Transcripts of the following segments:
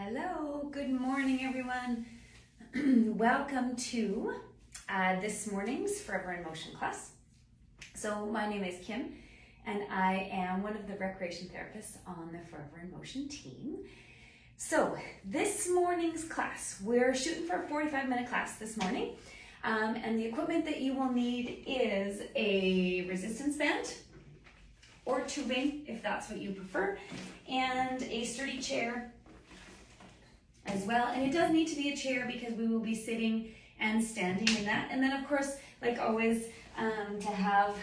Hello, good morning everyone. Welcome to this morning's Forever in Motion class. So my name is Kim and I am one of the recreation therapists on the Forever in Motion team. So this morning's class, we're shooting for a 45-minute class this morning. And the equipment that you will need is a resistance band or tubing if that's what you prefer, and a sturdy chair as well. And it does need to be a chair because we will be sitting and standing in that. And then of course, like always, to have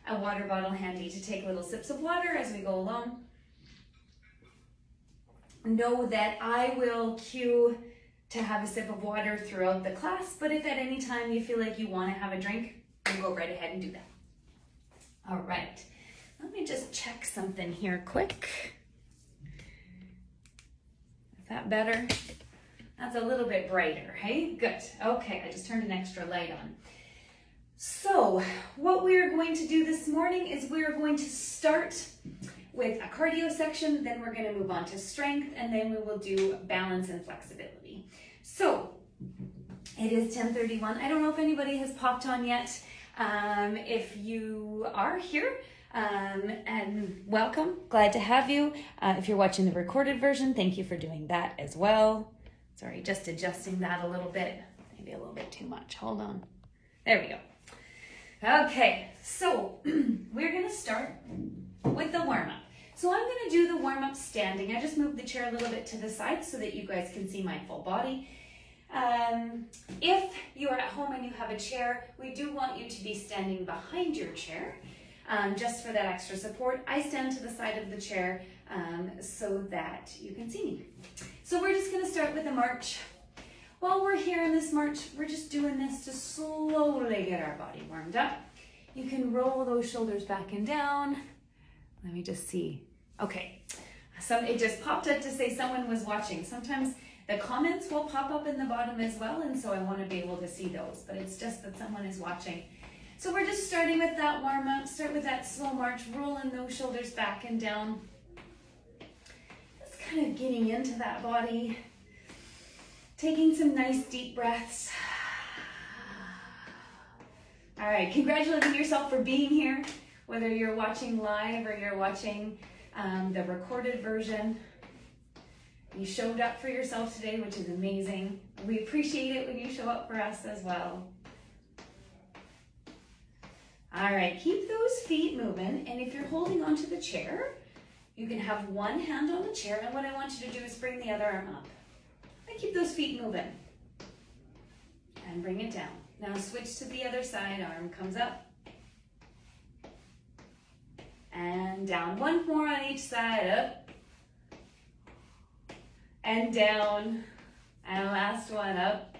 a water bottle handy to take little sips of water as we go along. Know that I will cue to have a sip of water throughout the class, but if at any time you feel like you want to have a drink, you go right ahead and do that. All right, let me just check something here quick. Is that better? That's a little bit brighter, hey? Good. Okay, I just turned an extra light on. So, what we are going to do this morning is we are going to start with a cardio section, then we're going to move on to strength, and then we will do balance and flexibility. So, it is 10:31. I don't know if anybody has popped on yet. If you are here, and welcome, glad to have you. If you're watching the recorded version, thank you for doing that as well. Sorry, just adjusting that a little bit, maybe a little bit too much. Hold on. There we go. Okay, so we're gonna start with the warm-up. So I'm gonna do the warm-up standing. I just moved the chair a little bit to the side so that you guys can see my full body. If you are at home and you have a chair, we do want you to be standing behind your chair. Just for that extra support. I stand to the side of the chair so that you can see me. So we're just gonna start with a march. While we're here in this march, we're just doing this to slowly get our body warmed up. You can roll those shoulders back and down. Let me just see. Okay, so it just popped up to say someone was watching. Sometimes the comments will pop up in the bottom as well, and so I wanna be able to see those, but it's just that someone is watching. So we're just starting with that warm up, start with that slow march, rolling those shoulders back and down. Just kind of getting into that body, taking some nice deep breaths. All right, congratulating yourself for being here, whether you're watching live or you're watching the recorded version. You showed up for yourself today, which is amazing. We appreciate it when you show up for us as well. All right, keep those feet moving, and if you're holding onto the chair, you can have one hand on the chair, and what I want you to do is bring the other arm up. And keep those feet moving. And bring it down. Now switch to the other side, arm comes up. And down, one more on each side, up. And down, and last one, up.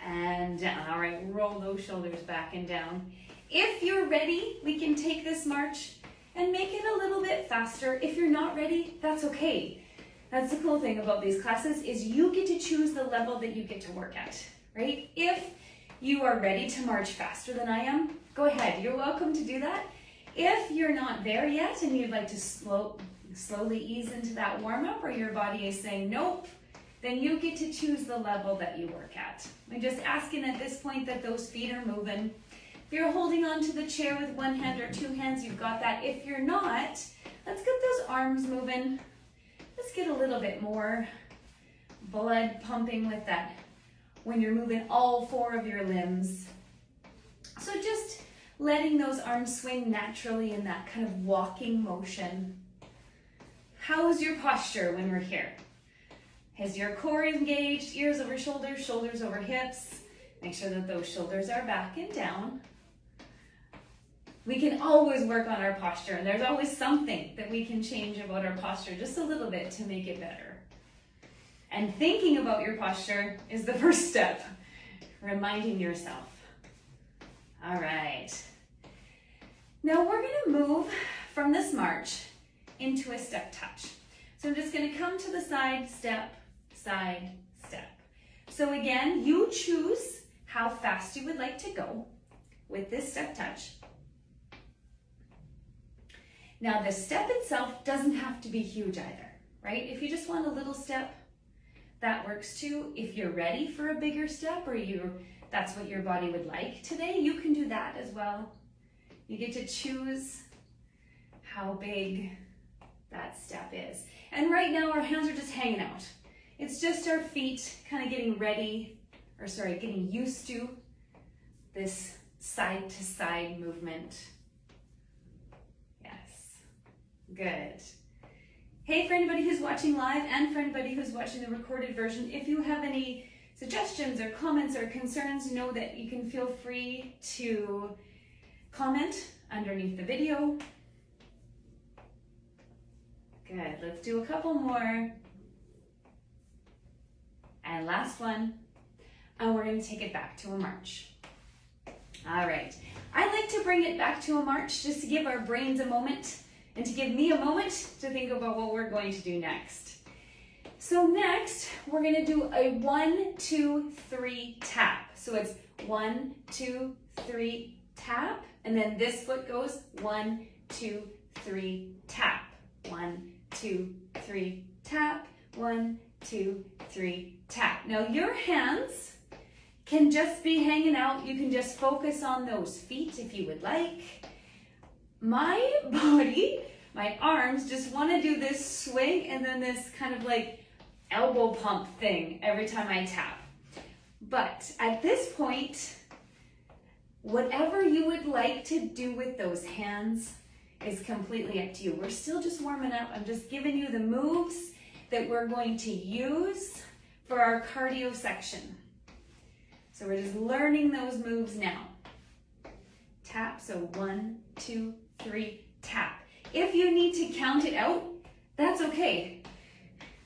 And down. All right, roll those shoulders back and down. If you're ready, we can take this march and make it a little bit faster. If you're not ready, that's okay. That's the cool thing about these classes is you get to choose the level that you get to work at, right? If you are ready to march faster than I am, go ahead. You're welcome to do that. If you're not there yet and you'd like to slowly ease into that warm-up, or your body is saying nope, then you get to choose the level that you work at. I'm just asking at this point that those feet are moving. If you're holding onto the chair with one hand or two hands, you've got that. If you're not, let's get those arms moving. Let's get a little bit more blood pumping with that when you're moving all four of your limbs. So just letting those arms swing naturally in that kind of walking motion. How's your posture when we're here? Is your core engaged, ears over shoulders, shoulders over hips? Make sure that those shoulders are back and down. We can always work on our posture, and there's always something that we can change about our posture just a little bit to make it better. And thinking about your posture is the first step, reminding yourself. All right. Now we're gonna move from this march into a step touch. So I'm just gonna come to the side, step, side, step. So again, you choose how fast you would like to go with this step touch. Now the step itself doesn't have to be huge either, right? If you just want a little step, that works too. If you're ready for a bigger step or that's what your body would like today, you can do that as well. You get to choose how big that step is. And right now our hands are just hanging out. It's just our feet kind of getting getting used to this side to side movement. Yes, good. Hey, for anybody who's watching live and for anybody who's watching the recorded version, if you have any suggestions or comments or concerns, know that you can feel free to comment underneath the video. Good, let's do a couple more. And last one, and we're gonna take it back to a march. All right, I like to bring it back to a march just to give our brains a moment and to give me a moment to think about what we're going to do next. So next, we're gonna do a 1, 2, 3 tap. So it's 1, 2, 3 tap, and then this foot goes 1, 2, 3 tap. 1, 2, 3 tap. 1, 2, 3 tap. Now your hands can just be hanging out. You can just focus on those feet if you would like. My body, my arms just want to do this swing and then this kind of like elbow pump thing every time I tap. But at this point, whatever you would like to do with those hands is completely up to you. We're still just warming up. I'm just giving you the moves that we're going to use for our cardio section. So we're just learning those moves now. Tap, so 1, 2, 3, tap. If you need to count it out, that's okay.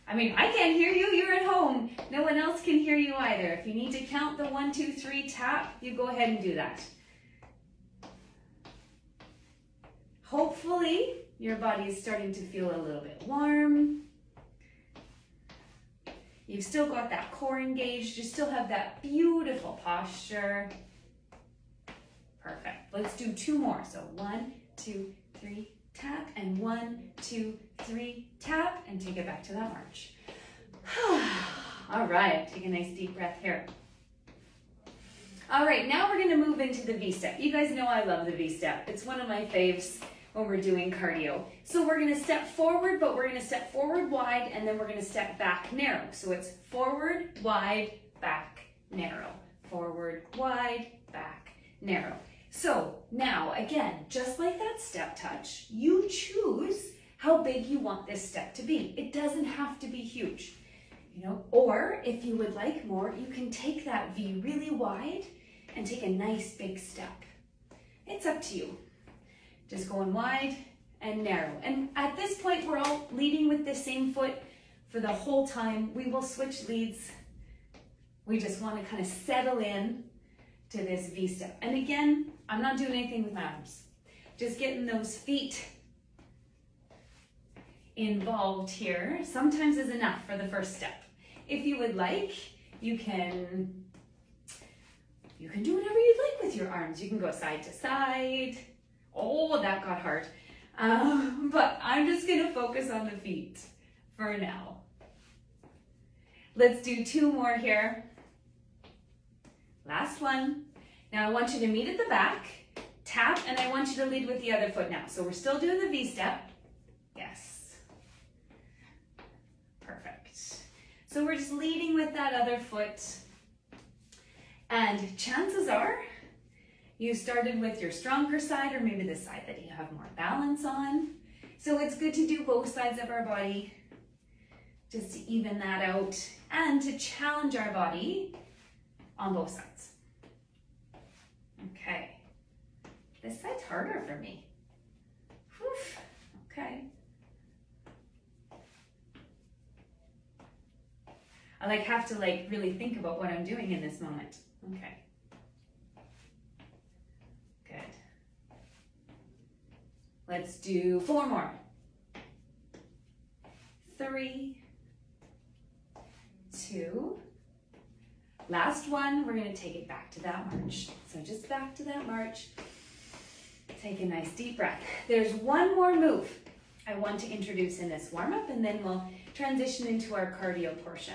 I mean, I can't hear you, you're at home. No one else can hear you either. If you need to count the 1, 2, 3 tap, you go ahead and do that. Hopefully, your body is starting to feel a little bit warm. You've still got that core engaged. You still have that beautiful posture. Perfect. Let's do 2 more. So 1, 2, 3, tap, and 1, 2, 3, tap, and take it back to that march. All right, take a nice deep breath here. All right, now we're gonna move into the V-step. You guys know I love the V-step. It's one of my faves when we're doing cardio. So we're gonna step forward, but we're gonna step forward wide, and then we're gonna step back narrow. So it's forward, wide, back, narrow. Forward, wide, back, narrow. So now, again, just like that step touch, you choose how big you want this step to be. It doesn't have to be huge, you know, or if you would like more, you can take that V really wide and take a nice big step. It's up to you. Just going wide and narrow. And at this point, we're all leading with the same foot for the whole time. We will switch leads. We just want to kind of settle in to this V-step. And again, I'm not doing anything with my arms. Just getting those feet involved here sometimes is enough for the first step. If you would like, you can do whatever you'd like with your arms. You can go side to side. Oh, that got hard. But I'm just gonna focus on the feet for now. Let's do 2 more here. Last one. Now I want you to meet at the back, tap, and I want you to lead with the other foot now. So we're still doing the V-step. Yes. Perfect. So we're just leading with that other foot. And chances are, you started with your stronger side or maybe the side that you have more balance on. So it's good to do both sides of our body just to even that out and to challenge our body on both sides. Okay. This side's harder for me. Whew. Okay. I have to really think about what I'm doing in this moment. Okay. Good. Let's do 4 more. 3, 2. Last one, we're going to take it back to that march. So just back to that march. Take a nice deep breath. There's one more move I want to introduce in this warm-up, and then we'll transition into our cardio portion.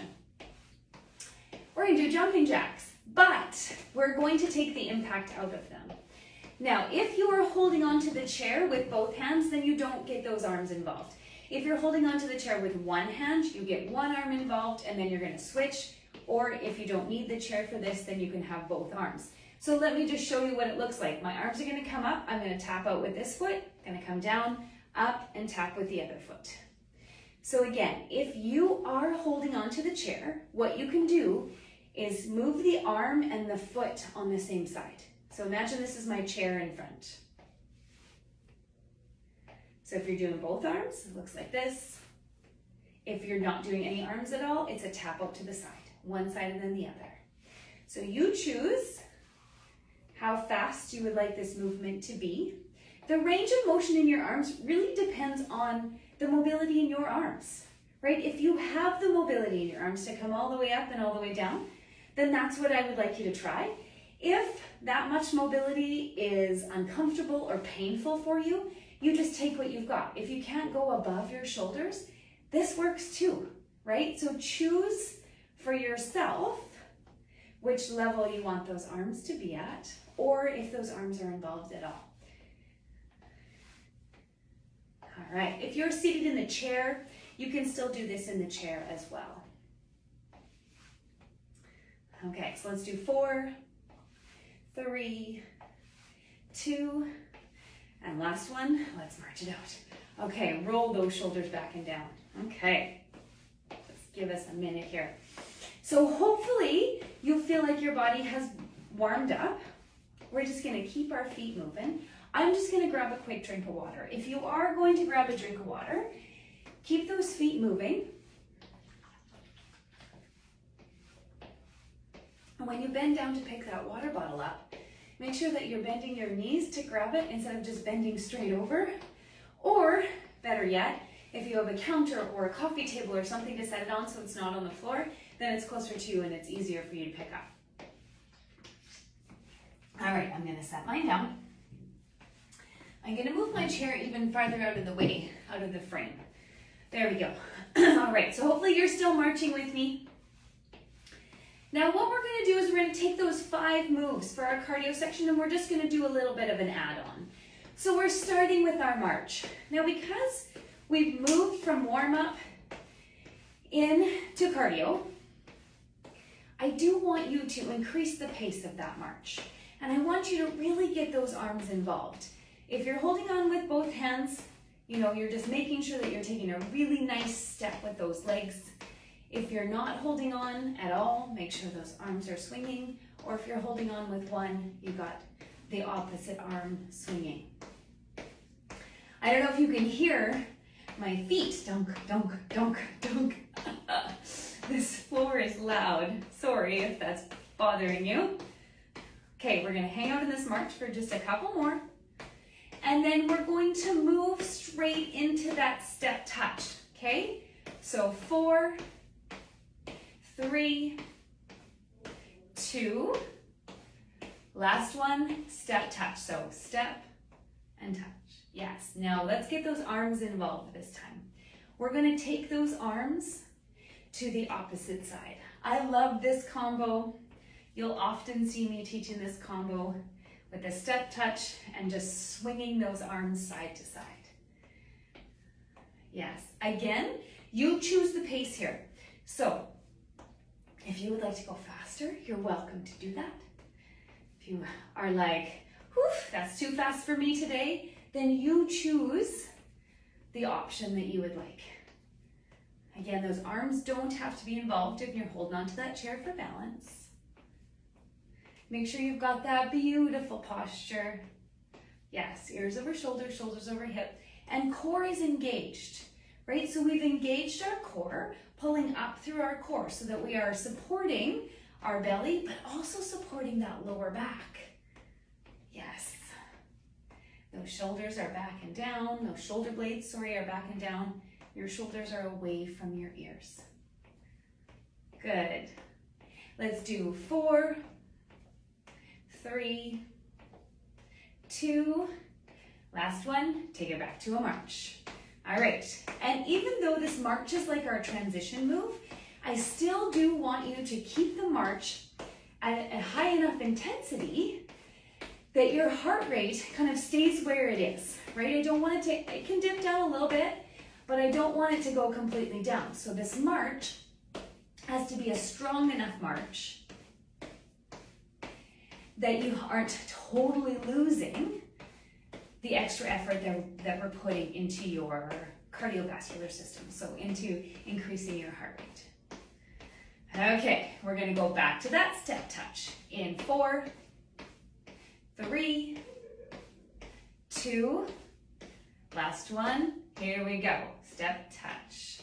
We're going to do jumping jacks, but we're going to take the impact out of them. Now, if you are holding onto the chair with both hands, then you don't get those arms involved. If you're holding onto the chair with one hand, you get one arm involved, and then you're going to switch. Or if you don't need the chair for this, then you can have both arms. So let me just show you what it looks like. My arms are going to come up. I'm going to tap out with this foot, going to come down, up, and tap with the other foot. So again, if you are holding onto the chair, what you can do is move the arm and the foot on the same side. So imagine this is my chair in front. So if you're doing both arms, it looks like this. If you're not doing any arms at all, it's a tap out to the side, one side and then the other. So you choose how fast you would like this movement to be. The range of motion in your arms really depends on the mobility in your arms, right? If you have the mobility in your arms to come all the way up and all the way down, then that's what I would like you to try. If that much mobility is uncomfortable or painful for you, you just take what you've got. If you can't go above your shoulders, this works too, right? So choose for yourself which level you want those arms to be at, or if those arms are involved at all. All right, if you're seated in the chair, you can still do this in the chair as well. Okay, so let's do 4, 3, 2, and last one, let's march it out. Okay, roll those shoulders back and down. Okay, let's give us a minute here. So hopefully you feel like your body has warmed up. We're just gonna keep our feet moving. I'm just gonna grab a quick drink of water. If you are going to grab a drink of water, keep those feet moving. And when you bend down to pick that water bottle up, make sure that you're bending your knees to grab it instead of just bending straight over. Or, better yet, if you have a counter or a coffee table or something to set it on so it's not on the floor, then it's closer to you and it's easier for you to pick up. All right, I'm gonna set mine down. I'm gonna move my chair even farther out of the way, out of the frame. There we go. All right, so hopefully you're still marching with me. Now what we're gonna do is we're gonna take those 5 moves for our cardio section and we're just gonna do a little bit of an add-on. So we're starting with our march. Now because we've moved from warm-up into cardio, I do want you to increase the pace of that march. And I want you to really get those arms involved. If you're holding on with both hands, you know, you're just making sure that you're taking a really nice step with those legs. If you're not holding on at all, make sure those arms are swinging. Or if you're holding on with one, you got the opposite arm swinging. I don't know if you can hear my feet dunk, dunk, dunk, dunk. This floor is loud. Sorry if that's bothering you. Okay, we're gonna hang out in this march for just a couple more. And then we're going to move straight into that step touch, okay? So 4, 3, 2, last one, step touch. So step and touch. Yes, now let's get those arms involved this time. We're gonna take those arms to the opposite side. I love this combo. You'll often see me teaching this combo with a step touch and just swinging those arms side to side. Yes, again, you choose the pace here. So if you would like to go faster, you're welcome to do that. If you are like, whew, that's too fast for me today, then you choose the option that you would like. Again, those arms don't have to be involved if you're holding onto that chair for balance. Make sure you've got that beautiful posture. Yes, ears over shoulders, shoulders over hip, and core is engaged, right? So we've engaged our core, pulling up through our core so that we are supporting our belly, but also supporting that lower back. Yes. Those shoulders are back and down. Those shoulder blades, sorry, are back and down. Your shoulders are away from your ears. Good. Let's do 4, 3, 2, last one, take it back to a march. All right, and even though this march is like our transition move, I still do want you to keep the march at a high enough intensity that your heart rate kind of stays where it is, right? I don't want it to, it can dip down a little bit, but I don't want it to go completely down. So this march has to be a strong enough march that you aren't totally losing the extra effort that we're putting into your cardiovascular system, so into increasing your heart rate. Okay, we're gonna go back to that step touch in 4, 3, 2, last one, here we go, step touch.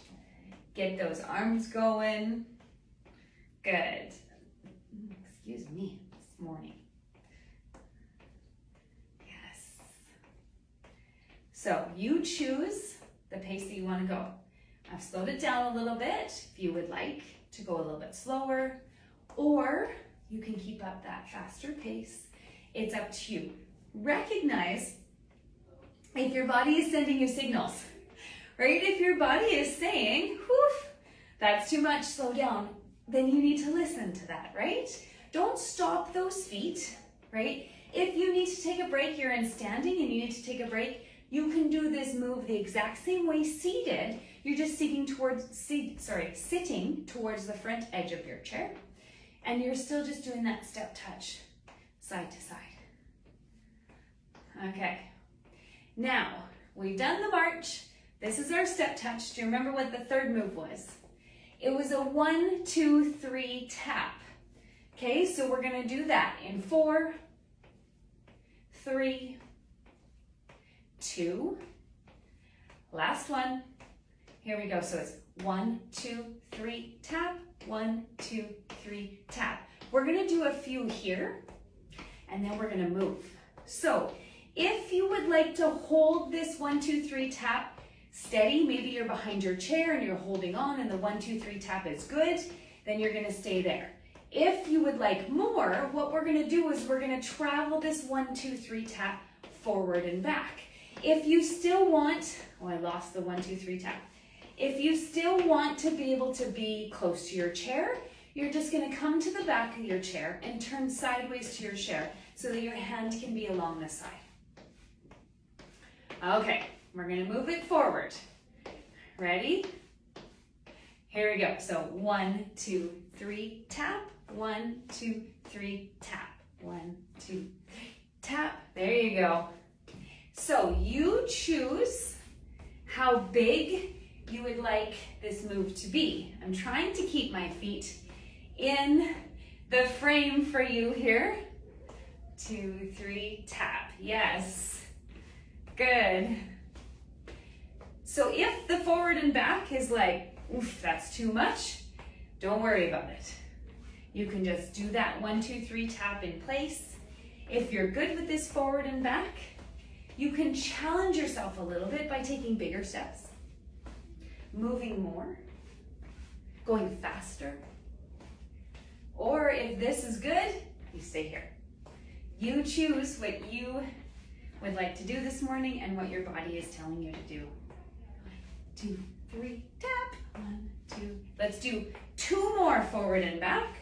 Get those arms going, good. Excuse me, this morning. Yes. So you choose the pace that you want to go. I've slowed it down a little bit if you would like to go a little bit slower, or you can keep up that faster pace. It's up to you. Recognize if your body is sending you signals, right? If your body is saying, whew, that's too much, slow down, then you need to listen to that, right? Don't stop those feet, right? If you need to take a break, you're in standing and you need to take a break, you can do this move the exact same way seated. You're just sitting towards the front edge of your chair, and you're still just doing that step touch, side to side. Okay, now we've done the march. This is our step touch. Do you remember what the third move was? It was a 1, 2, 3 tap. Okay, so we're gonna do that in 4, 3, 2, last one. Here we go. So it's 1, 2, 3 tap, 1, 2, 3 tap. We're gonna do a few here, and then we're gonna move. So if you would like to hold this 1, 2, 3 tap steady, maybe you're behind your chair and you're holding on and the 1, 2, 3 tap is good, then you're gonna stay there. If you would like more, what we're gonna do is we're gonna travel this 1, 2, 3 tap forward and back. If you still want, oh, I lost the 1, 2, 3 tap. If you still want to be able to be close to your chair, you're just gonna come to the back of your chair and turn sideways to your chair so that your hand can be along the side. Okay, we're gonna move it forward. Ready? Here we go. So 1, 2, 3 tap, 1, 2, 3 tap, 1, 2, 3 tap. There you go. So you choose how big you would like this move to be. I'm trying to keep my feet in the frame for you here. 2, 3 tap. Yes. Good. So if the forward and back is like, oof, that's too much, don't worry about it. You can just do that 1, 2, 3 tap in place. If you're good with this forward and back, you can challenge yourself a little bit by taking bigger steps, moving more, going faster. Or if this is good, you stay here. You choose what you would like to do this morning and what your body is telling you to do. 1, 2, 3, tap. 1, 2. Let's do 2 more forward and back.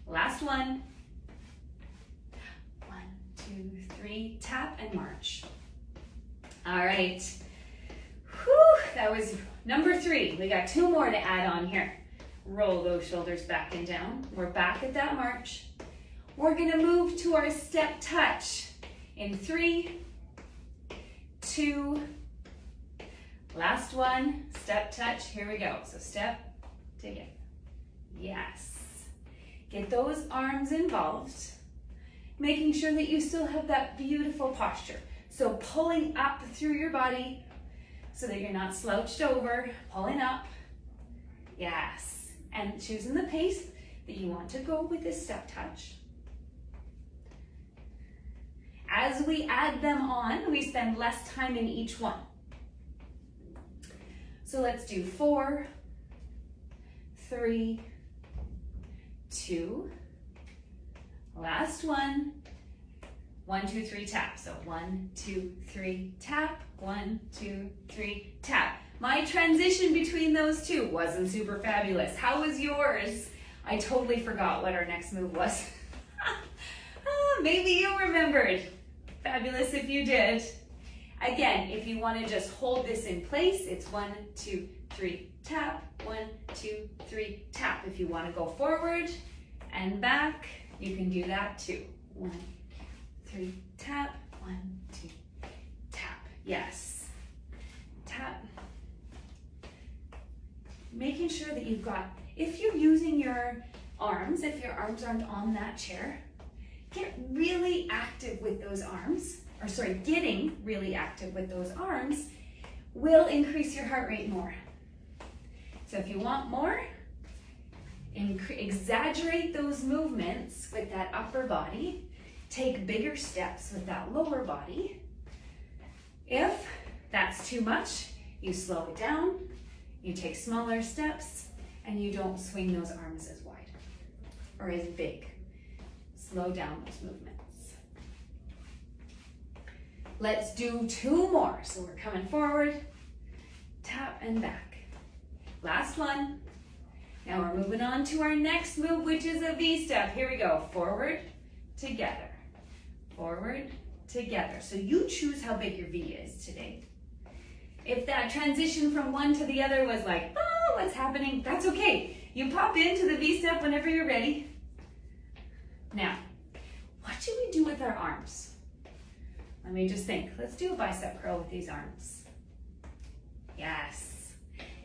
Last one. 1, 2, 3, tap and march. All right. Whew, that was number 3. We got 2 more to add on here. Roll those shoulders back and down. We're back at that march. We're gonna move to our step touch in 3, 2, last one, step touch. Here we go. So step together. Yes. Get those arms involved, making sure that you still have that beautiful posture. So pulling up through your body so that you're not slouched over, pulling up. Yes. And choosing the pace that you want to go with this step touch. As we add them on, we spend less time in each one. So let's do 4, 3, 2, last one, 1, 2, 3, tap. So 1, 2, 3, tap. 1, 2, 3, tap. My transition between those two wasn't super fabulous. How was yours? I totally forgot what our next move was. Maybe you remembered. Fabulous if you did. Again, if you want to just hold this in place, it's 1, 2, 3, tap. 1, 2, 3, tap. If you want to go forward and back, you can do that too. 1, 3, tap. 1, 2, tap. Yes. Tap. Making sure that you've got, if you're using your arms, if your arms aren't on that chair, get really active with those arms, or sorry, getting really active with those arms will increase your heart rate more. So if you want more, exaggerate those movements with that upper body, take bigger steps with that lower body. If that's too much, you slow it down, you take smaller steps, and you don't swing those arms as wide or as big. Slow down those movements. Let's do 2 more. So we're coming forward, tap and back. Last one. Now we're moving on to our next move, which is a V-step. Here we go. Forward, together. Forward, together. So you choose how big your V is today. If that transition from one to the other was like, oh, what's happening? That's okay. You pop into the V-step whenever you're ready. Now, what should we do with our arms? Let me just think. Let's do a bicep curl with these arms. Yes.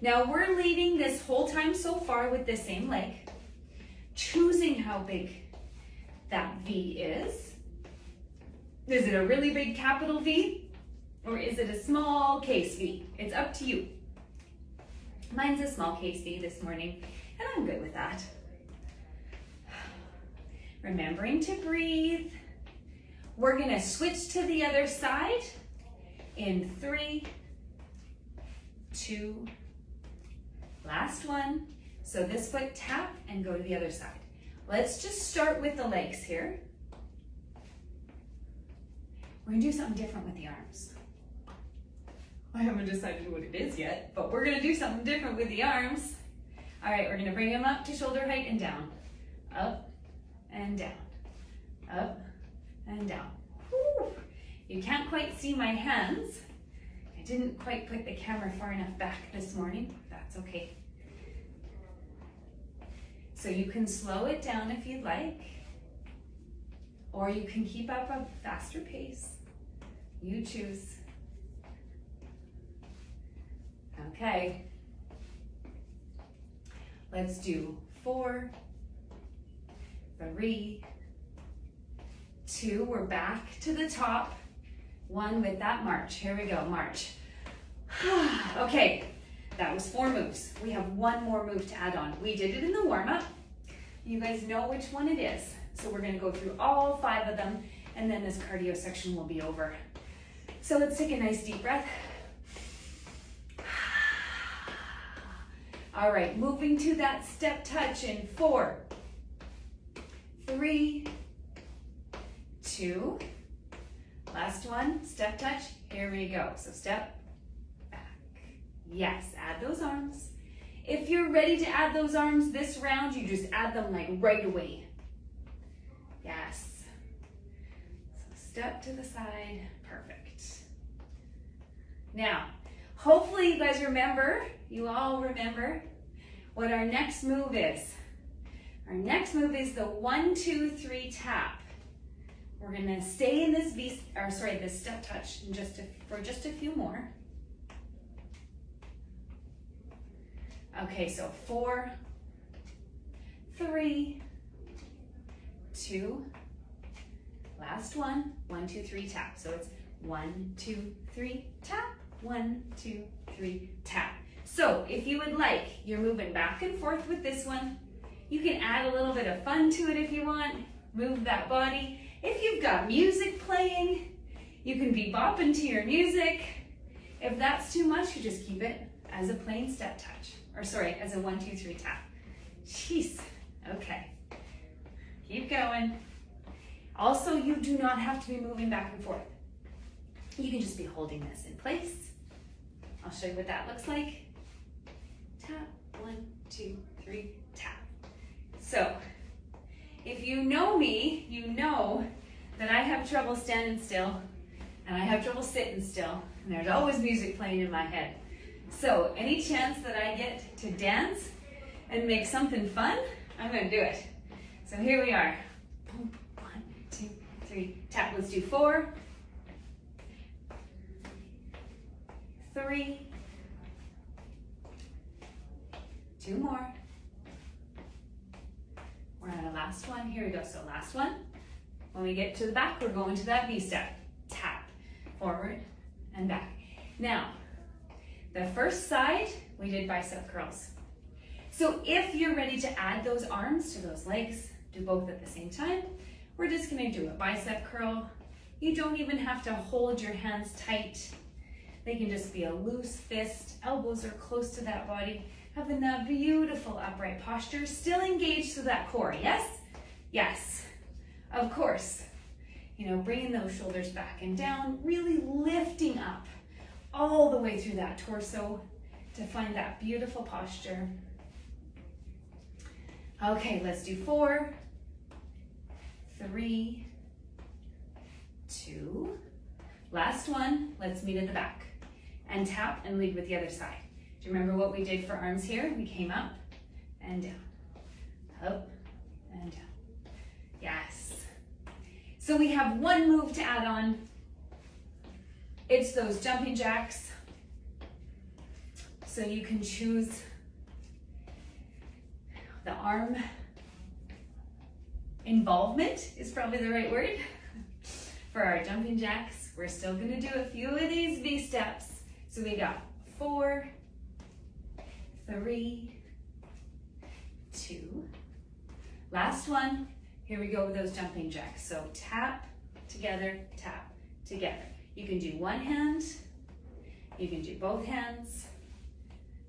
Now we're leading this whole time so far with the same leg, choosing how big that V is. Is it a really big capital V? Or is it a small case V? It's up to you. Mine's a small case V this morning, and I'm good with that. Remembering to breathe. We're gonna switch to the other side in 3, 2, last one. So this foot tap and go to the other side. Let's just start with the legs here. We're gonna do something different with the arms. I haven't decided what it is yet, but we're gonna do something different with the arms. All right, we're gonna bring them up to shoulder height and down. Up and down, up and down. Whew. You can't quite see my hands. I didn't quite put the camera far enough back this morning. That's okay. So you can slow it down if you'd like, or you can keep up a faster pace. You choose. Okay. Let's do 4, 3, 2, we're back to the top. 1 with that march. Here we go, march. Okay, that was 4 moves. We have 1 more move to add on. We did it in the warm-up. You guys know which one it is. So we're gonna go through all 5 of them, and then this cardio section will be over. So let's take a nice deep breath. All right, moving to that step touch in 4, 3, 2, last one, step touch, here we go. So step back. Yes, add those arms. If you're ready to add those arms this round, you just add them like right away. Yes. So step to the side, perfect. Now, hopefully you guys remember, you all remember what our next move is. Our next move is the 1, 2, 3 tap. We're gonna stay in this this step touch for just a few more. Okay, so 4, 3, 2, last one, 1, 2, 3 tap. So it's 1, 2, 3 tap, 1, 2, 3 tap. So if you would like, you're moving back and forth with this one. You can add a little bit of fun to it if you want. Move that body. If you've got music playing, you can be bopping to your music. If that's too much, you just keep it as a plain step touch. Or sorry, as a 1, 2, 3 tap. Jeez, okay. Keep going. Also, you do not have to be moving back and forth. You can just be holding this in place. I'll show you what that looks like. Tap, 1, 2, 3, tap. So, if you know me, you know that I have trouble standing still and I have trouble sitting still, and there's always music playing in my head. So, any chance that I get to dance and make something fun, I'm gonna do it. So here we are. 1, 2, 3, tap. Let's do 4, 3, 2 more. We're on our last one. Here we go. So last one. When we get to the back, we're going to that V step. Tap, forward and back. Now, the first side, we did bicep curls. So if you're ready to add those arms to those legs, do both at the same time, we're just gonna do a bicep curl. You don't even have to hold your hands tight. They can just be a loose fist. Elbows are close to that body. Having that beautiful upright posture, still engaged to that core, yes? Yes, of course. You know, bringing those shoulders back and down, really lifting up all the way through that torso to find that beautiful posture. Okay, let's do 4, 3, 2. Last one, let's meet at the back. And tap and lead with the other side. Do you remember what we did for arms here? We came up and down, up and down. Yes. So we have one move to add on. It's those jumping jacks. So you can choose the arm involvement is probably the right word. For our jumping jacks, we're still gonna do a few of these V steps. So we got 4, 3, 2. Last one, here we go with those jumping jacks. So tap, together, tap, together. You can do one hand, you can do both hands.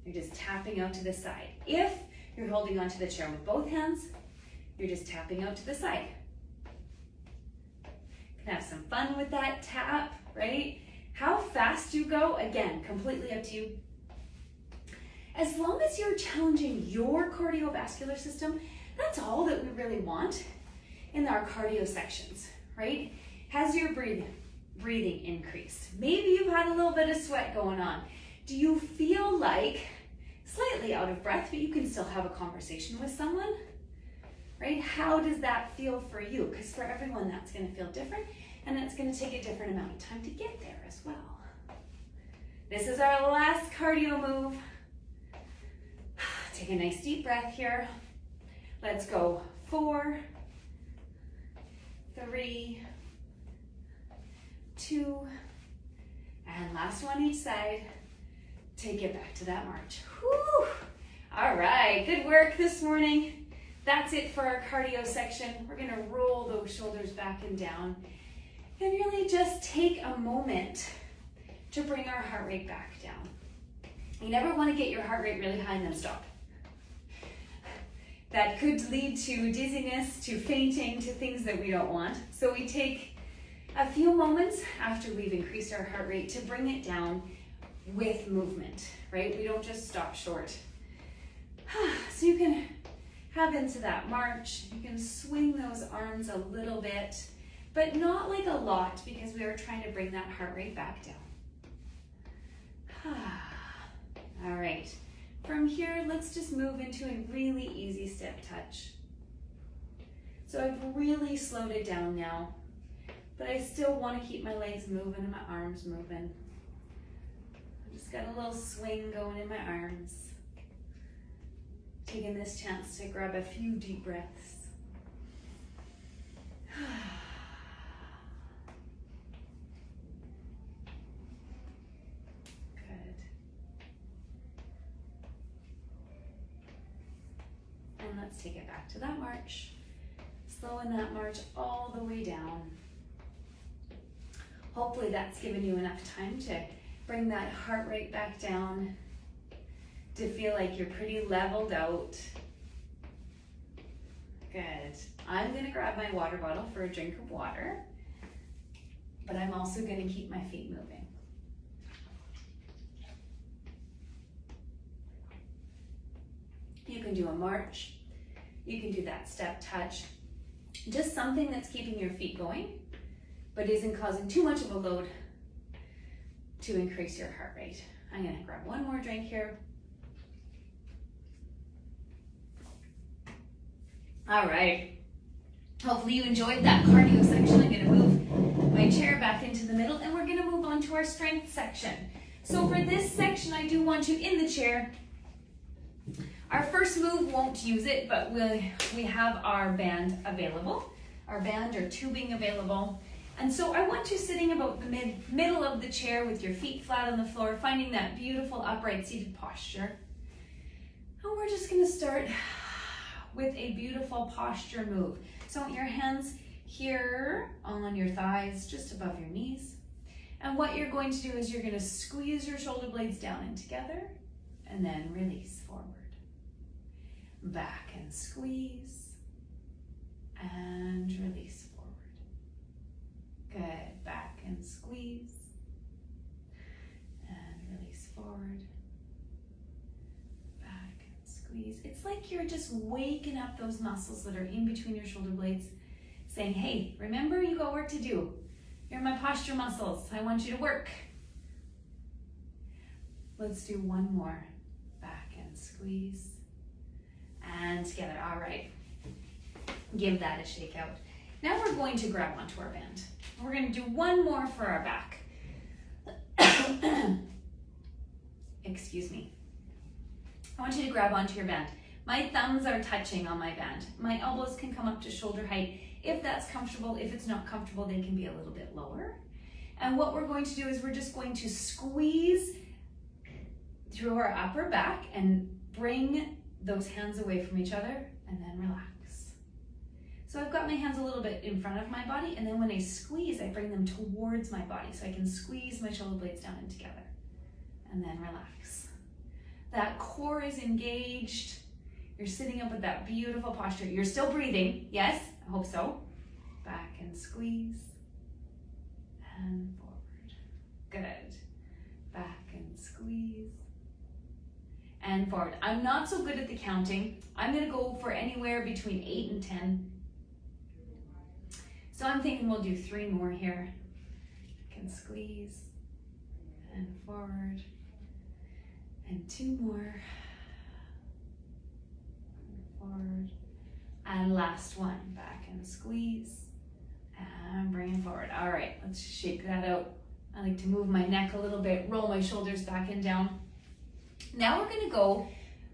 You're just tapping out to the side. If you're holding onto the chair with both hands, you're just tapping out to the side. You can have some fun with that tap, right? How fast you go, again, completely up to you. As long as you're challenging your cardiovascular system, that's all that we really want in our cardio sections, right? Has your breathing increased? Maybe you've had a little bit of sweat going on. Do you feel like slightly out of breath, but you can still have a conversation with someone, right? How does that feel for you? Because for everyone, that's gonna feel different, and it's gonna take a different amount of time to get there as well. This is our last cardio move. Take a nice deep breath here. Let's go 4, 3, 2, and last one each side. Take it back to that march. Whew. All right, good work this morning. That's it for our cardio section. We're gonna roll those shoulders back and down and really just take a moment to bring our heart rate back down. You never wanna get your heart rate really high and then stop. That could lead to dizziness, to fainting, to things that we don't want. So we take a few moments after we've increased our heart rate to bring it down with movement, right? We don't just stop short. So you can have into that march. You can swing those arms a little bit, but not like a lot because we are trying to bring that heart rate back down. All right. From here, let's just move into a really easy step touch. So I've really slowed it down now, but I still want to keep my legs moving and my arms moving. I just got a little swing going in my arms. Taking this chance to grab a few deep breaths. And let's take it back to that march. Slowing that march all the way down. Hopefully that's given you enough time to bring that heart rate back down, to feel like you're pretty leveled out. Good. I'm gonna grab my water bottle for a drink of water, but I'm also gonna keep my feet moving. You can do a march. You can do that step touch. Just something that's keeping your feet going, but isn't causing too much of a load to increase your heart rate. I'm gonna grab one more drink here. All right. Hopefully you enjoyed that cardio section. I'm gonna move my chair back into the middle and we're gonna move on to our strength section. So for this section, I do want you in the chair. Our first move won't use it, but we have our band available, our band or tubing available. And so I want you sitting about the middle of the chair with your feet flat on the floor, finding that beautiful upright seated posture. And we're just gonna start with a beautiful posture move. So I want your hands here on your thighs, just above your knees. And what you're going to do is you're gonna squeeze your shoulder blades down and together, and then release forward. Back and squeeze, and release forward. Good, back and squeeze, and release forward. Back and squeeze. It's like you're just waking up those muscles that are in between your shoulder blades, saying, hey, remember, you got work to do. You're my posture muscles. I want you to work. Let's do one more. Back and squeeze. And together. All right. Give that a shake out. Now we're going to grab onto our band. We're going to do one more for our back. Excuse me. I want you to grab onto your band. My thumbs are touching on my band. My elbows can come up to shoulder height if that's comfortable. If it's not comfortable, they can be a little bit lower. And what we're going to do is we're just going to squeeze through our upper back and bring those hands away from each other and then relax. So I've got my hands a little bit in front of my body, and then when I squeeze, I bring them towards my body so I can squeeze my shoulder blades down and together and then relax. That core is engaged. You're sitting up with that beautiful posture. You're still breathing. Yes, I hope so. Back and squeeze and forward. Good. Back and squeeze and forward. I'm not so good at the counting. I'm gonna go for anywhere between 8 and 10. So I'm thinking we'll do 3 more here. I can squeeze and forward, and 2 more, and forward, and last one. Back and squeeze, and bring it forward. All right, let's shake that out. I like to move my neck a little bit, roll my shoulders back and down. Now we're gonna go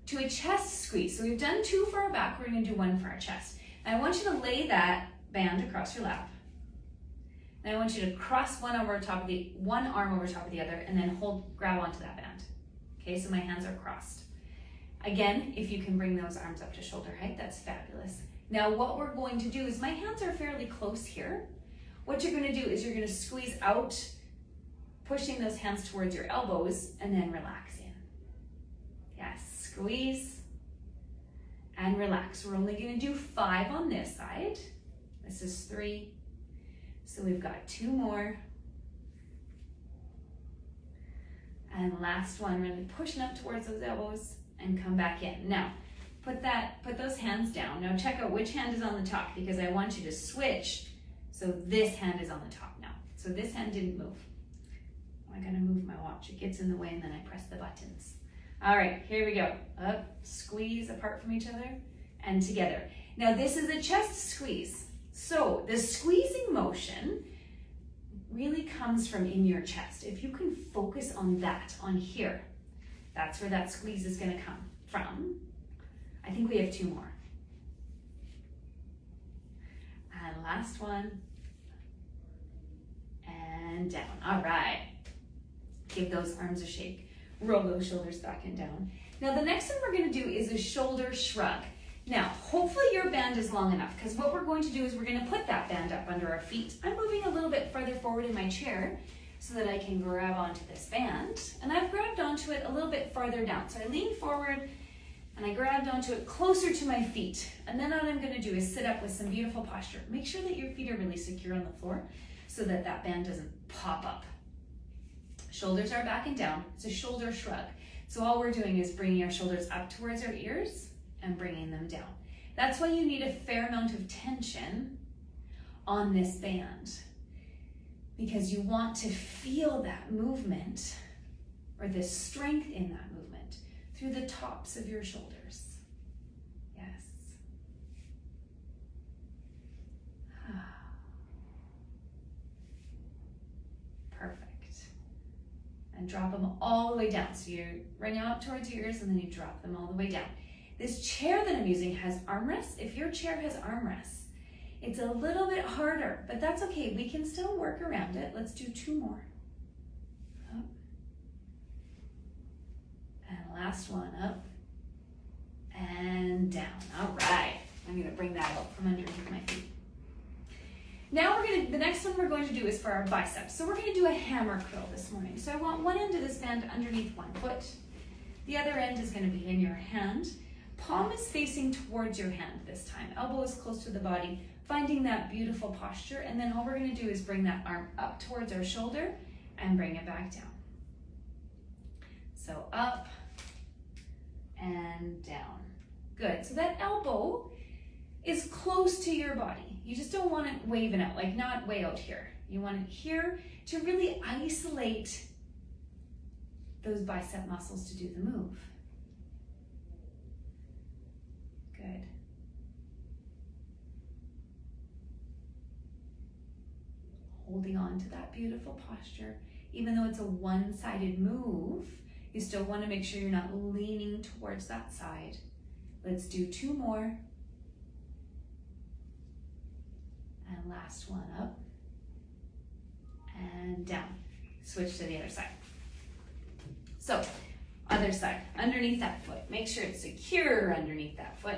to a chest squeeze. So we've done 2 for our back, we're gonna do 1 for our chest. And I want you to lay that band across your lap. And I want you to cross one arm over top of the other, and then grab onto that band. Okay, so my hands are crossed. Again, if you can bring those arms up to shoulder height, that's fabulous. Now what we're going to do is, my hands are fairly close here. What you're gonna do is you're gonna squeeze out, pushing those hands towards your elbows, and then relax in. Yes, squeeze and relax. We're only gonna do 5 on this side. This is 3. So we've got 2 more. And last one, really pushing up towards those elbows and come back in. Now, put those hands down. Now check out which hand is on the top, because I want you to switch. So this hand is on the top now. So this hand didn't move. I'm gonna move my watch. It gets in the way and then I press the buttons. All right, here we go. Up, squeeze apart from each other and together. Now this is a chest squeeze. So the squeezing motion really comes from in your chest. If you can focus on that, on here, that's where that squeeze is gonna come from. I think we have 2 more. And last one. And down, all right. Give those arms a shake. Roll those shoulders back and down. Now the next one we're gonna do is a shoulder shrug. Now, hopefully your band is long enough, because what we're going to do is we're gonna put that band up under our feet. I'm moving a little bit further forward in my chair so that I can grab onto this band. And I've grabbed onto it a little bit farther down. So I lean forward And I grabbed onto it closer to my feet. And then what I'm gonna do is sit up with some beautiful posture. Make sure that your feet are really secure on the floor so that that band doesn't pop up. Shoulders are back and down. It's a shoulder shrug. So all we're doing is bringing our shoulders up towards our ears and bringing them down. That's why you need a fair amount of tension on this band, because you want to feel that movement or the strength in that movement through the tops of your shoulders. Yes. Perfect. And drop them all the way down. So you're running out towards your ears and then you drop them all the way down. This chair that I'm using has armrests. If your chair has armrests, it's a little bit harder, but that's okay. We can still work around it. Let's do 2 more. Up. And last one, up and down. All right. I'm gonna bring that out from underneath my feet. Now the next one we're going to do is for our biceps. So we're gonna do a hammer curl this morning. So I want one end of this band underneath one foot. The other end is gonna be in your hand. Palm is facing towards your hand this time. Elbow is close to the body, finding that beautiful posture. And then all we're gonna do is bring that arm up towards our shoulder and bring it back down. So up and down. Good. So that elbow is close to your body. You just don't want it waving out, like not way out here. You want it here to really isolate those bicep muscles to do the move. Good. Holding on to that beautiful posture. Even though it's a one-sided move, you still want to make sure you're not leaning towards that side. Let's do 2 more. And last one, up and down. Switch to the other side. So, other side, underneath that foot. Make sure it's secure underneath that foot.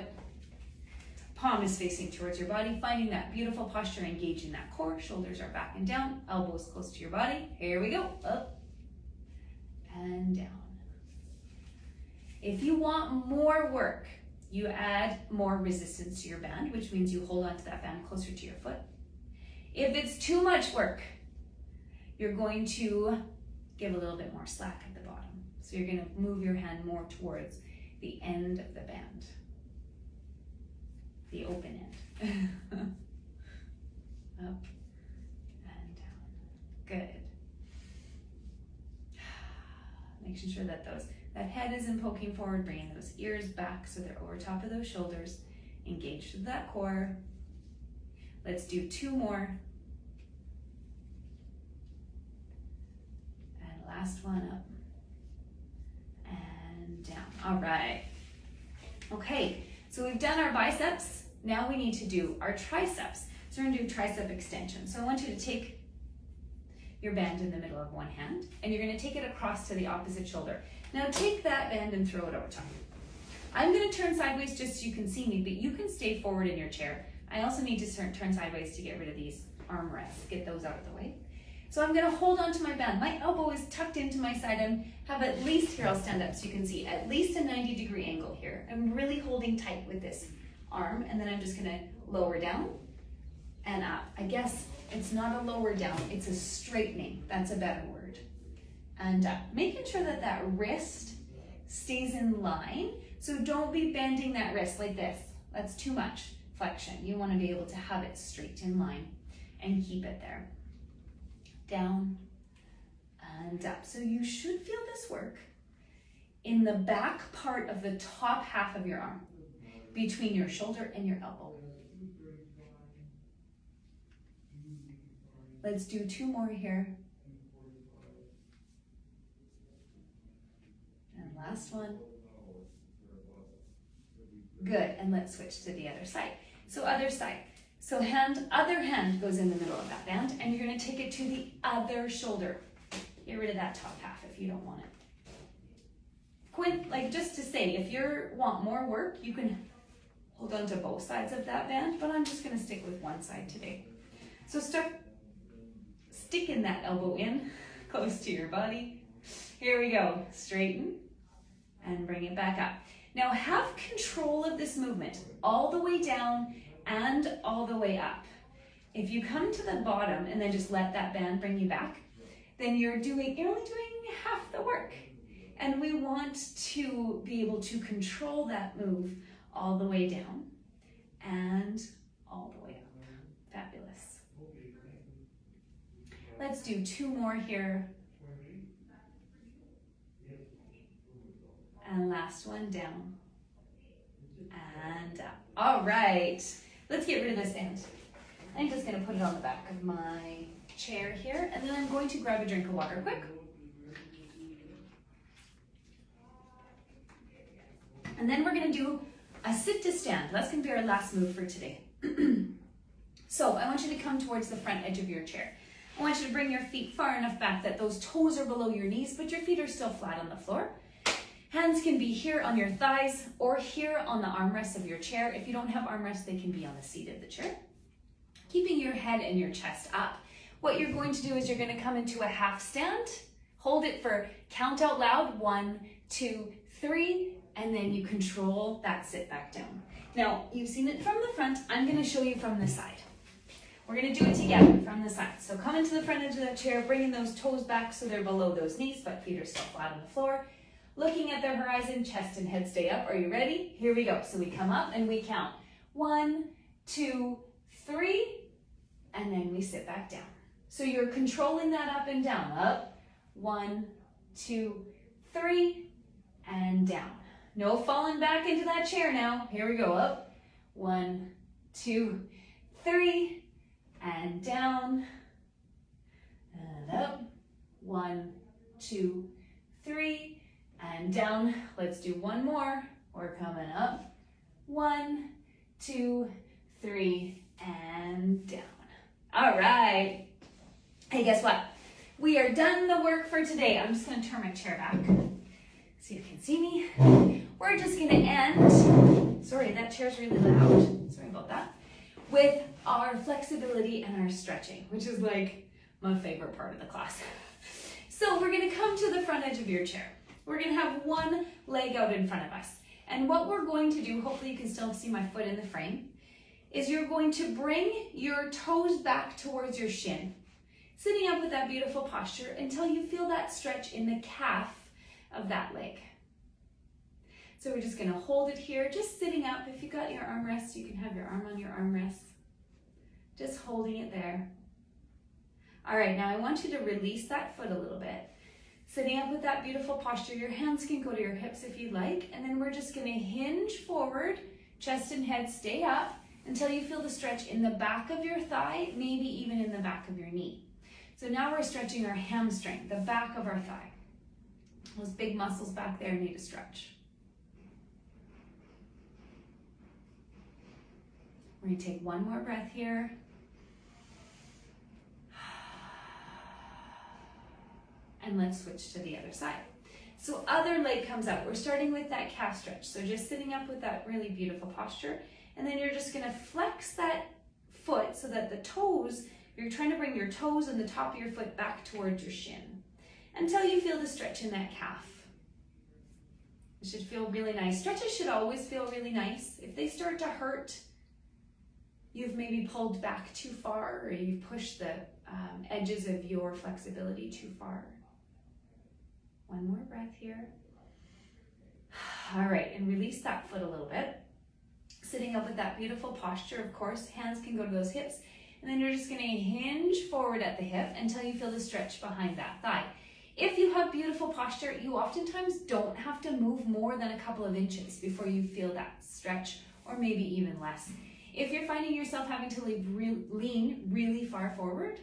Palm is facing towards your body, finding that beautiful posture, engaging that core. Shoulders are back and down, elbows close to your body. Here we go, up and down. If you want more work, you add more resistance to your band, which means you hold on to that band closer to your foot. If it's too much work, you're going to give a little bit more slack at the bottom. So you're going to move your hand more towards the end of the band, the open end. Up and down. Good. Making sure that that head isn't poking forward, bringing those ears back so they're over top of those shoulders. Engage with that core. Let's do 2 more. And last one, up and down. All right. Okay, so we've done our biceps. Now we need to do our triceps. So we're gonna do tricep extension. So I want you to take your band in the middle of one hand, and you're gonna take it across to the opposite shoulder. Now take that band and throw it over top. I'm gonna turn sideways just so you can see me, but you can stay forward in your chair. I also need to turn sideways to get rid of these arm rests, get those out of the way. So I'm gonna hold on to my band. My elbow is tucked into my side and have at least, here I'll stand up so you can see, at least a 90-degree angle here. I'm really holding tight with this arm, and then I'm just gonna lower down and up. I guess it's not a lower down, it's a straightening. That's a better word. And up. Making sure that that wrist stays in line. So don't be bending that wrist like this. That's too much flexion. You want to be able to have it straight in line and keep it there. Down and up. So you should feel this work in the back part of the top half of your arm, between your shoulder and your elbow. Let's do 2 more here. And last one. Good, and let's switch to the other side. So other side. So other hand goes in the middle of that band, and you're gonna take it to the other shoulder. Get rid of that top half if you don't want it. Like just to say, if you want more work, you can hold on to both sides of that band, but I'm just gonna stick with one side today. So start sticking that elbow in, close to your body. Here we go, straighten and bring it back up. Now have control of this movement all the way down and all the way up. If you come to the bottom and then just let that band bring you back, then you're only doing half the work. And we want to be able to control that move all the way down and all the way up. Fabulous. Let's do 2 more here. And last one, down and up. All right, let's get rid of this end. I'm just gonna put it on the back of my chair here, and then I'm going to grab a drink of water quick. And then we're gonna do a sit to stand. That's gonna be our last move for today. So I want you to come towards the front edge of your chair. I want you to bring your feet far enough back that those toes are below your knees, but your feet are still flat on the floor. Hands can be here on your thighs or here on the armrests of your chair. If you don't have armrests, they can be on the seat of the chair. Keeping your head and your chest up. What you're going to do is you're going to come into a half stand. Hold it for count out loud, 1, 2, 3, and then you control that sit back down. Now, you've seen it from the front. I'm going to show you from the side. We're going to do it together from the side. So come into the front edge of the chair, bringing those toes back so they're below those knees, but feet are still flat on the floor. Looking at the horizon, chest and head stay up. Are you ready? Here we go. So we come up and we count 1, 2, 3, and then we sit back down. So you're controlling that up and down. Up, 1, 2, 3, and down. No falling back into that chair now. Here we go. Up, 1, 2, 3, and down, and up, 1, 2, 3, and down. Let's do one more. We're coming up, 1, 2, 3, and down. All right. Hey, guess what? We are done the work for today. I'm just going to turn my chair back so you can see me. We're just going to end. Sorry, that chair's really loud. Sorry about that. With our flexibility and our stretching, which is like my favorite part of the class. So we're going to come to the front edge of your chair. We're going to have one leg out in front of us. And what we're going to do, hopefully you can still see my foot in the frame, is you're going to bring your toes back towards your shin, sitting up with that beautiful posture until you feel that stretch in the calf of that leg. So we're just going to hold it here, just sitting up. If you got your armrest, you can have your arm on your armrest. Just holding it there. All right, now I want you to release that foot a little bit. Sitting up with that beautiful posture, your hands can go to your hips if you like, and then we're just going to hinge forward, chest and head stay up until you feel the stretch in the back of your thigh, maybe even in the back of your knee. So now we're stretching our hamstring, the back of our thigh. Those big muscles back there need a stretch. We're going to take one more breath here. And let's switch to the other side. So other leg comes out. We're starting with that calf stretch. So just sitting up with that really beautiful posture. And then you're just going to flex that foot so that the toes, you're trying to bring your toes and the top of your foot back towards your shin until you feel the stretch in that calf. It should feel really nice. Stretches should always feel really nice. If they start to hurt, you've maybe pulled back too far or you've pushed the edges of your flexibility too far. One more breath here. All right, and release that foot a little bit. Sitting up with that beautiful posture, of course, hands can go to those hips. And then you're just going to hinge forward at the hip until you feel the stretch behind that thigh. If you have beautiful posture, you oftentimes don't have to move more than a couple of inches before you feel that stretch, or maybe even less. If you're finding yourself having to lean really far forward,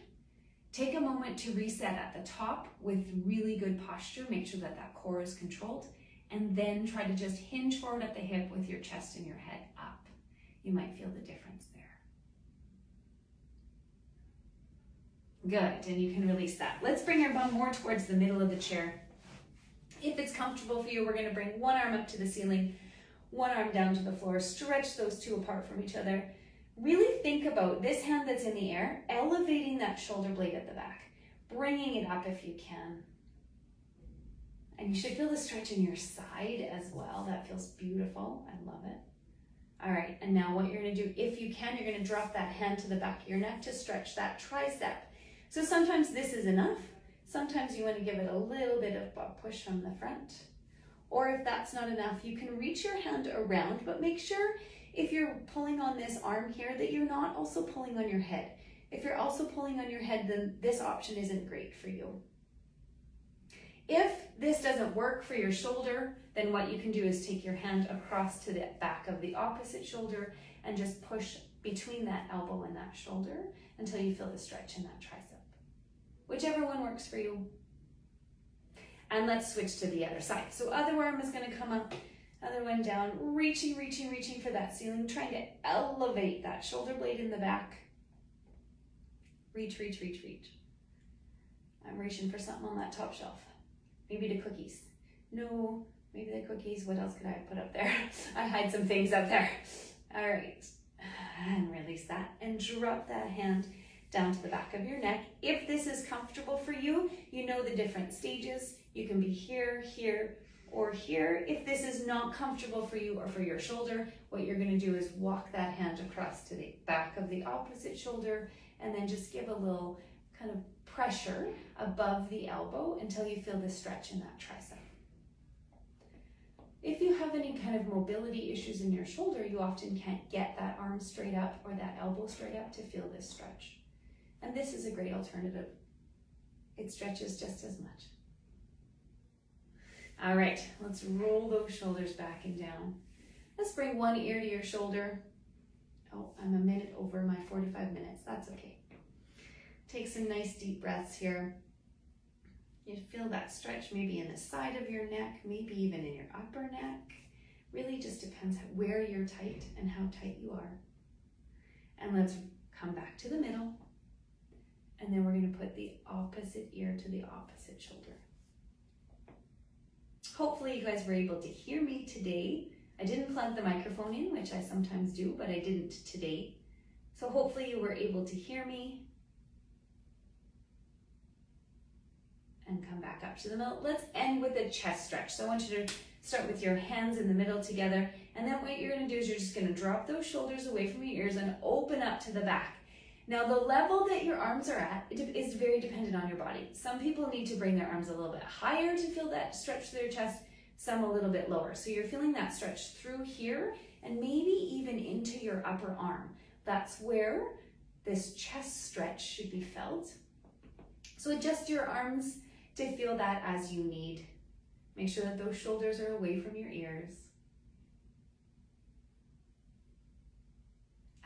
take a moment to reset at the top with really good posture. Make sure that that core is controlled, and then try to just hinge forward at the hip with your chest and your head up. You might feel the difference there. Good, and you can release that. Let's bring our bum more towards the middle of the chair. If it's comfortable for you, we're going to bring one arm up to the ceiling, one arm down to the floor. Stretch those two apart from each other. Really think about this hand that's in the air, elevating that shoulder blade at the back, bringing it up if you can. And you should feel the stretch in your side as well. That feels beautiful. I love it. All right, and now what you're gonna do, if you can, you're gonna drop that hand to the back of your neck to stretch that tricep. So sometimes this is enough. Sometimes you wanna give it a little bit of a push from the front. Or if that's not enough, you can reach your hand around, but make sure if you're pulling on this arm here that you're not also pulling on your head. If you're also pulling on your head, then this option isn't great for you. If this doesn't work for your shoulder, then what you can do is take your hand across to the back of the opposite shoulder and just push between that elbow and that shoulder until you feel the stretch in that tricep. Whichever one works for you. And let's switch to the other side. So other arm is going to come up, other one down, reaching for that ceiling, trying to elevate that shoulder blade in the back. Reach. I'm reaching for something on that top shelf. Maybe the cookies. No, maybe the cookies. What else could I put up there? I hide some things up there. All right, and release that and drop that hand down to the back of your neck. If this is comfortable for you, you know the different stages. You can be here, here, or here. If this is not comfortable for you or for your shoulder, what you're gonna do is walk that hand across to the back of the opposite shoulder and then just give a little kind of pressure above the elbow until you feel the stretch in that tricep. If you have any kind of mobility issues in your shoulder, you often can't get that arm straight up or that elbow straight up to feel this stretch. And this is a great alternative. It stretches just as much. All right, let's roll those shoulders back and down. Let's bring one ear to your shoulder. Oh, I'm a minute over my 45 minutes. That's okay. Take some nice deep breaths here. You feel that stretch maybe in the side of your neck, maybe even in your upper neck. Really just depends where you're tight and how tight you are. And let's come back to the middle. And then we're going to put the opposite ear to the opposite shoulder. Hopefully you guys were able to hear me today. I didn't plug the microphone in, which I sometimes do, but I didn't today. So hopefully you were able to hear me. And come back up to the middle. Let's end with a chest stretch. So I want you to start with your hands in the middle together. And then what you're going to do is you're just going to drop those shoulders away from your ears and open up to the back. Now the level that your arms are at is very dependent on your body. Some people need to bring their arms a little bit higher to feel that stretch through their chest, some a little bit lower. So you're feeling that stretch through here and maybe even into your upper arm. That's where this chest stretch should be felt. So adjust your arms to feel that as you need. Make sure that those shoulders are away from your ears.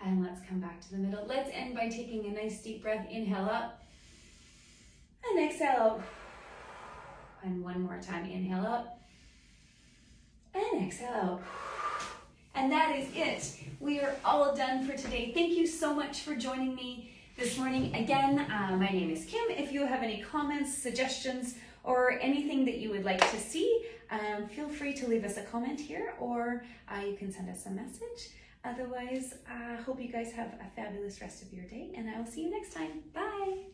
And let's come back to the middle. Let's end by taking a nice deep breath. Inhale up and exhale out. And one more time, inhale up and exhale out. And that is it. We are all done for today. Thank you so much for joining me this morning. Again, my name is Kim. If you have any comments, suggestions, or anything that you would like to see, feel free to leave us a comment here, or you can send us a message. Otherwise, I hope you guys have a fabulous rest of your day, and I will see you next time. Bye.